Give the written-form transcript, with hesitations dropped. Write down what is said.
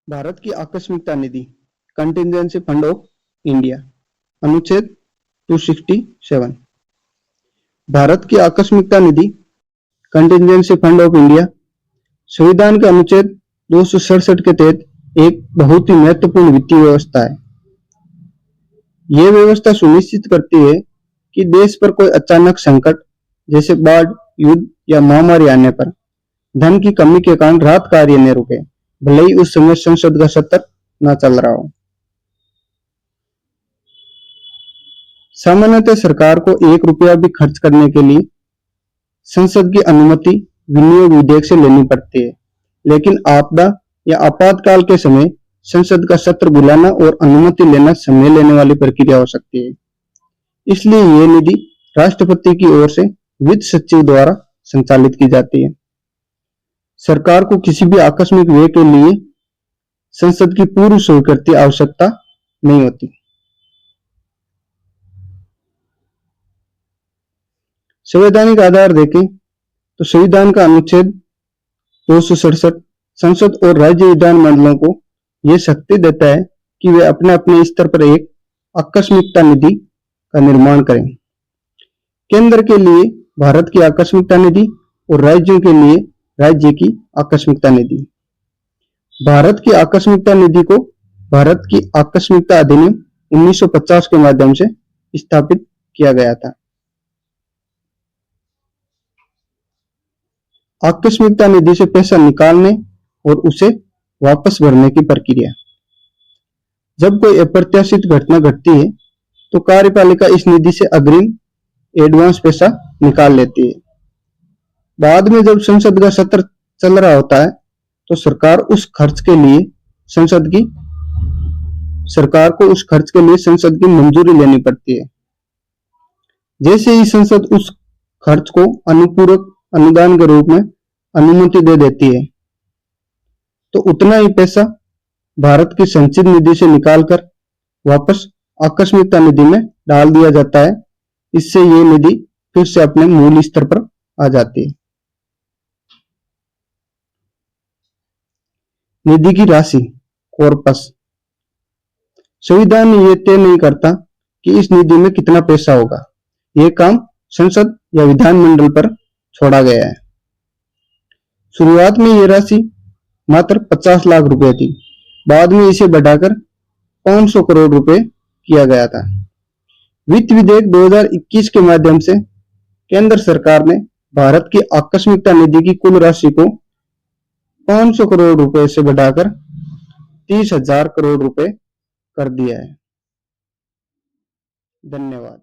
भारत की आकस्मिकता निधि contingency fund of India अनुच्छेद 267। भारत की आकस्मिकता निधि कंटिजेंसी फंड ऑफ इंडिया संविधान के अनुच्छेद 267 के तहत एक बहुत ही महत्वपूर्ण वित्तीय व्यवस्था है। यह व्यवस्था सुनिश्चित करती है कि देश पर कोई अचानक संकट जैसे बाढ़, युद्ध या महामारी आने पर धन की कमी के कारण राहत कार्य न रुके, भले ही उस समय संसद का सत्र न चल रहा हो। सामान्यतः सरकार को 1 रुपया भी खर्च करने के लिए संसद की अनुमति विनियोग विधेयक से लेनी पड़ती है, लेकिन आपदा या आपातकाल के समय संसद का सत्र बुलाना और अनुमति लेना समय लेने वाली प्रक्रिया हो सकती है। इसलिए यह निधि राष्ट्रपति की ओर से वित्त सचिव द्वारा संचालित की जाती है। सरकार को किसी भी आकस्मिक व्यय के लिए संसद की पूर्व स्वीकृति आवश्यकता नहीं होती। संवैधानिक आधार देखें तो संविधान का अनुच्छेद 267 संसद और राज्य विधानमंडलों को यह शक्ति देता है कि वे अपने अपने स्तर पर एक आकस्मिकता निधि का निर्माण करें। केंद्र के लिए भारत की आकस्मिकता निधि और राज्यों के लिए राज्य की आकस्मिकता निधि। भारत की आकस्मिकता निधि को भारत की आकस्मिकता अधिनियम 1950 के माध्यम से स्थापित किया गया था। आकस्मिकता निधि से पैसा निकालने और उसे वापस भरने की प्रक्रिया। जब कोई अप्रत्याशित घटना घटती है तो कार्यपालिका इस निधि से अग्रिम एडवांस पैसा निकाल लेती है। बाद में जब संसद का सत्र चल रहा होता है तो सरकार को उस खर्च के लिए संसद की मंजूरी लेनी पड़ती है। जैसे ही संसद उस खर्च को अनुपूरक अनुदान के रूप में अनुमति दे देती है तो उतना ही पैसा भारत की संचित निधि से निकालकर वापस आकस्मिकता निधि में डाल दिया जाता है। इससे ये निधि फिर से अपने मूल स्तर पर आ जाती है। निधि की राशि कॉर्पस। संविधान यह तय नहीं करता कि इस निधि में कितना पैसा होगा। यह काम संसद या विधानमंडल पर छोड़ा गया है। शुरुआत में यह राशि मात्र 50 लाख रुपए थी। बाद में इसे बढ़ाकर 500 करोड़ रुपए किया गया था। वित्त विधेयक 2021 के माध्यम से केंद्र सरकार ने भारत की आकस्मिकता निधि की कुल राशि को 500 करोड़ रुपए से बढ़ाकर 30,000 करोड़ रुपए कर दिया है। धन्यवाद।